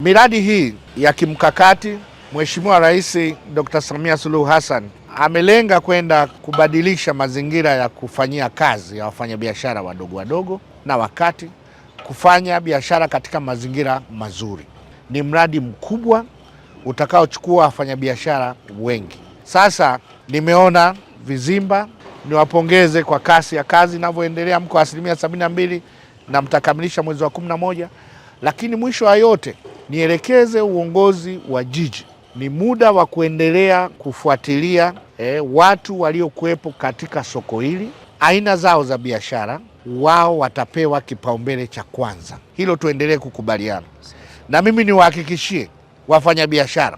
Miradi hii ya kimkakati Mheshimiwa Rais Dr. Samia Suluhu Hassan amelenga kwenda kubadilisha mazingira ya kufanyia kazi ya wafanyabiashara wadogo wadogo na wakati, kufanya biashara katika mazingira mazuri. Ni mradi mkubwa utakaochukua wafanyabiashara wengi. Sasa nimeona vizimba, niwapongeze kwa kasi ya kazi inavyoendelea, mko 72% na mtakamilisha mwezi wa 11, lakini mwisho wa yote nielekeze uongozi wa jiji, ni muda wa kuendelea kufuatilia watu waliokuwepo katika soko hili, aina zao za biashara, wao watapewa kipaumbele cha kwanza. Hilo tuendelee kukubaliana, na mimi niwahakikishie wafanyabiashara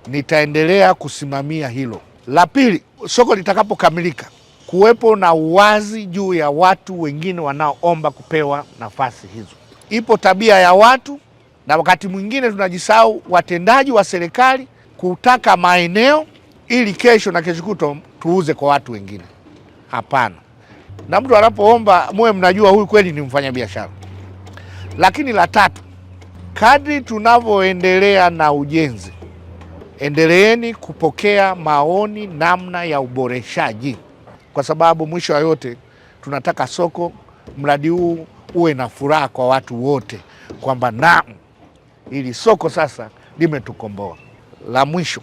nitaendelea kusimamia hilo. La pili, soko litakapokamilika, kuwepo na uwazi juu ya watu wengine wanaoomba kupewa nafasi hizo. Ipo tabia ya watu, na wakati mwingine tunajisahau, watendaji wa serikali kutaka maeneo ili kesho na kesho kutwa tuuze kwa watu wengine. Hapana. Na mtu anapoomba muwe mnajua huyu kweli ni mfanyabiashara. Lakini la tatu, kadri tunavyoendelea na ujenzi, endeleeni kupokea maoni namna ya uboreshaji, kwa sababu mwisho wa yote tunataka soko, mradi huu uwe na furaha kwa watu wote, kwamba naam, ili soko sasa limetukomboa. La mwisho,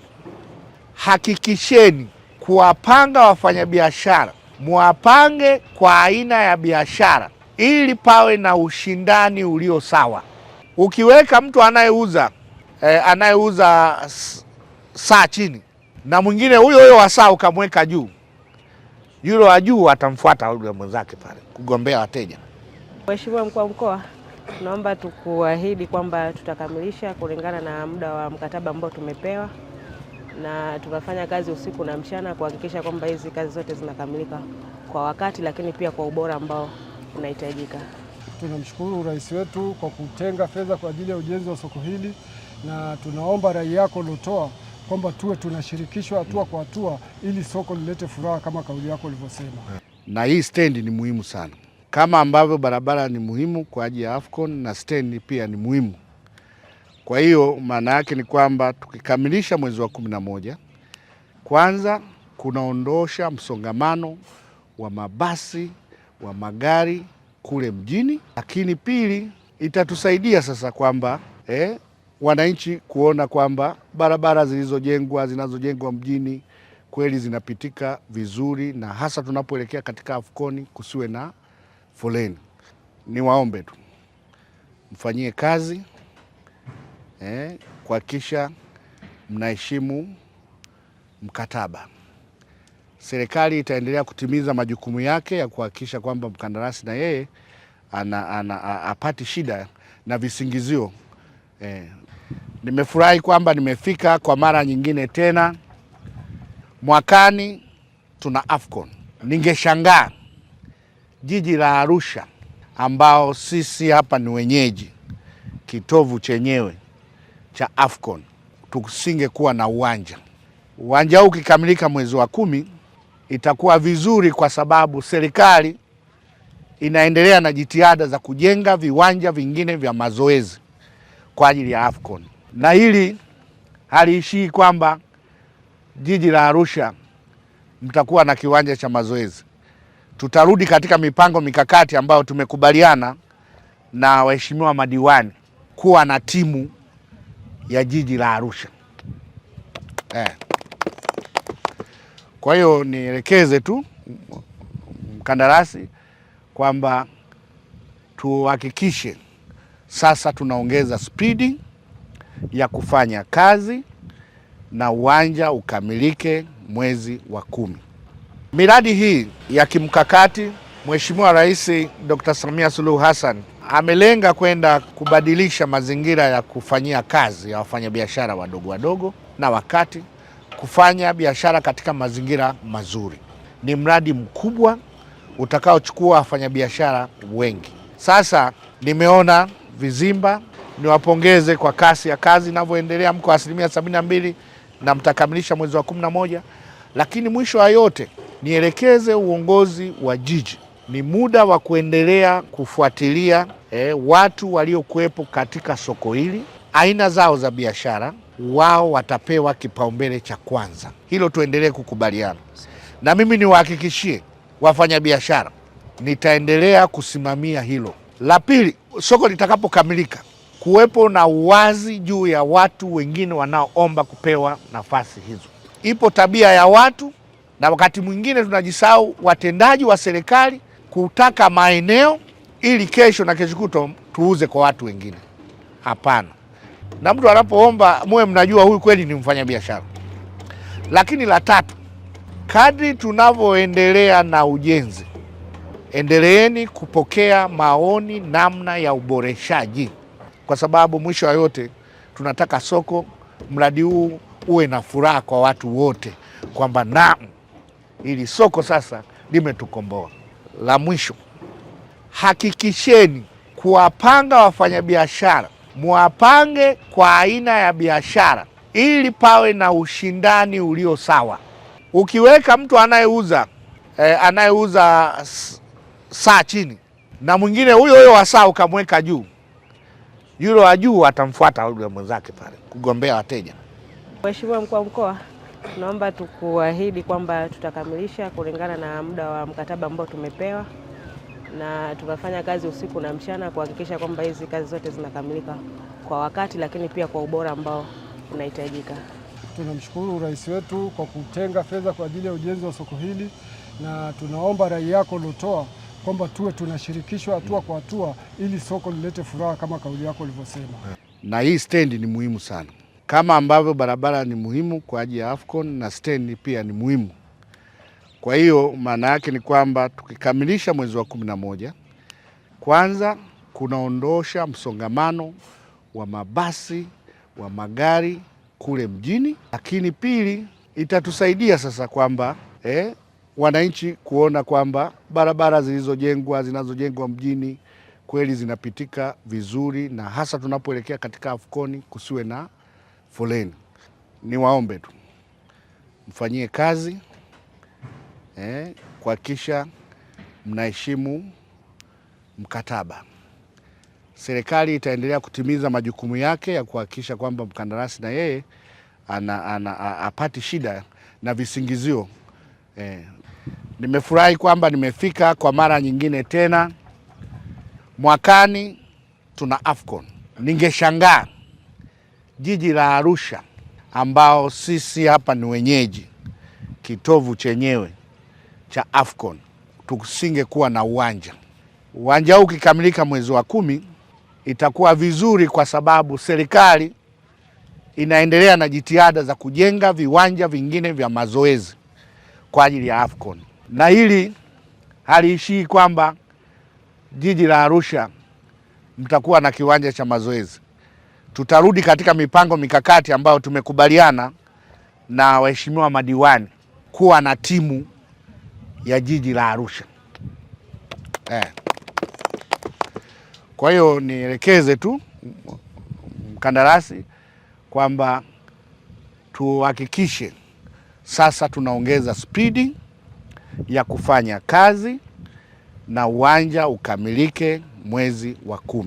hakikisheni kuwapanga wafanyabiashara, muwapange kwa aina ya biashara ili pawe na ushindani ulio sawa. Ukiweka mtu anayeuza saa chini na mwingine huyo wa saa ukamweka juu, yule wa juu atamfuata yule mwenzake pale kugombea wateja. Mheshimiwa Mkuu wa Mkoa, naomba tukuahidi kwamba tutakamilisha kulingana na muda wa mkataba ambao tumepewa, na tunafanya kazi usiku na mchana kuhakikisha kwamba hizi kazi zote zinakamilika kwa wakati, lakini pia kwa ubora ambao unahitajika. Tunamshukuru rais wetu kwa kutenga fedha kwa ajili ya ujenzi wa soko hili, na tunaomba rai yako uliotoa kwamba tuwe tunashirikishwa hatua kwa hatua ili soko lilete furaha kama kauli yako ulivyosema. Na hii stendi ni muhimu sana. Kama ambavyo barabara ni muhimu kwa ajili ya Afcon, na stendi pia ni muhimu. Kwa hiyo maana yake ni kwamba tukikamilisha mwezi wa 11, kwanza kunaondosha msongamano wa mabasi wa magari kule mjini, lakini pili itatusaidia sasa kwamba wananchi kuona kwamba barabara zinazojengwa mjini kweli zinapitika vizuri, na hasa tunapoelekea katika Afcon kusiwe na foleni. Niwaombe tu mfanyie kazi kuhakikisha mnaheshimu mkataba. Serikali itaendelea kutimiza majukumu yake ya kuhakikisha kwamba mkandarasi na yeye apati shida na visingizio. Nimefurahi kwamba nimefika kwa mara nyingine tena. Mwakani tuna Afcon. Ningeshangaa jiji la Arusha ambao sisi hapa ni wenyeji, kitovu chenyewe cha Afcon, tusingekuwa na uwanja. Uwanja huu ukikamilika mwezi wa 10 itakuwa vizuri, kwa sababu serikali inaendelea na jitihada za kujenga viwanja vingine vya mazoezi kwa ajili ya Afcon. Na hili haliishii kwamba jiji la Arusha mtakuwa na kiwanja cha mazoezi. Tutarudi katika mipango mikakati ambayo tumekubaliana na waheshimiwa madiwani kuwa na timu ya jiji la Arusha. Kwa hiyo nielekeze tu mkandarasi kwamba tuhakikishe sasa tunaongeza spidi ya kufanya kazi na uwanja ukamilike mwezi wa 10. Miradi hii ya kimkakati Mheshimiwa Rais Dr. Samia Suluhu Hassan amelenga kwenda kubadilisha mazingira ya kufanyia kazi ya wafanyabiashara wadogo wadogo na wakati, kufanya biashara katika mazingira mazuri. Ni mradi mkubwa utakaochukua wafanyabiashara wengi. Sasa nimeona vizimba, niwapongeze kwa kasi ya kazi inavyoendelea, mko 72% na mtakamilisha mwezi wa 11, lakini mwisho wa yote nielekeze uongozi wa jiji, ni muda wa kuendelea kufuatilia watu waliokuwepo katika soko hili, aina zao za biashara, wao watapewa kipaumbele cha kwanza. Hilo tuendelee kukubaliana, na mimi niwahakikishie wafanyabiashara nitaendelea kusimamia hilo. La pili, soko litakapokamilika, kuwepo na uwazi juu ya watu wengine wanaoomba kupewa nafasi hizo. Ipo tabia ya watu, na wakati mwingine tunajisahau, watendaji wa serikali kutaka maeneo ili kesho na kesho kutwa tuuze kwa watu wengine. Hapana. Na mtu anapoomba muwe mnajua huyu kweli ni mfanyabiashara. Lakini la tatu, kadri tunavyoendelea na ujenzi, endeleeni kupokea maoni namna ya uboreshaji, kwa sababu mwisho wa yote tunataka soko, mradi huu uwe na furaha kwa watu wote, kwamba naam, ili soko sasa limetukomboa. La mwisho, hakikisheni kuwapanga wafanyabiashara, muwapange kwa aina ya biashara ili pawe na ushindani ulio sawa. Ukiweka mtu anayeuza saa chini na mwingine huyo wa saa ukamweka juu, yule wa juu atamfuata yule mwenzake pale kugombea wateja. Mheshimiwa Mkuu wa Mkoa, tunaomba tukuahidi kwamba tutakamilisha kulingana na muda wa mkataba ambao tumepewa, na tunafanya kazi usiku na mchana kuhakikisha kwamba hizi kazi zote zinakamilika kwa wakati, lakini pia kwa ubora ambao unahitajika. Tunamshukuru rais wetu kwa kutenga fedha kwa ajili ya ujenzi wa soko hili, na tunaomba rai yako uliotoa kwamba tuwe tunashirikishwa hatua kwa hatua ili soko lilete furaha kama kauli yako ulivyosema. Na hii stendi ni muhimu sana, kama ambavyo barabara ni muhimu kwa ajili ya AFCON, na stendi pia ni muhimu. Kwa hiyo maana yake ni kwamba tukikamilisha mwezi wa 11, kwanza kunaondosha msongamano wa mabasi wa magari kule mjini, lakini pili itatusaidia sasa kwamba wananchi kuona kwamba barabara zinazojengwa mjini kweli zinapitika vizuri, na hasa tunapoelekea katika AFCON kusiwe na foleni. Niwaombe tu mfanyie kazi kuhakikisha mnaheshimu mkataba. Serikali itaendelea kutimiza majukumu yake ya kuhakikisha kwamba mkandarasi na yeye apati shida na visingizio. Nimefurahi kwamba nimefika kwa mara nyingine tena. Mwakani tuna AFCON. Ningeshangaa jiji la Arusha ambao sisi hapa ni wenyeji, kitovu chenyewe cha AFCON, tusingekuwa na uwanja. Uwanja huu ukikamilika mwezi wa 10 itakuwa vizuri, kwa sababu serikali inaendelea na jitihada za kujenga viwanja vingine vya mazoezi kwa ajili ya AFCON. Na hili haliishii kwamba jiji la Arusha mtakuwa na kiwanja cha mazoezi. Tutarudi katika mipango mikakati ambayo tumekubaliana na waheshimiwa madiwani kuwa na timu ya jiji la Arusha. Kwa hiyo nielekeze tu mkandarasi kwamba tuhakikishe sasa tunaongeza spidi ya kufanya kazi na uwanja ukamilike mwezi wa 10.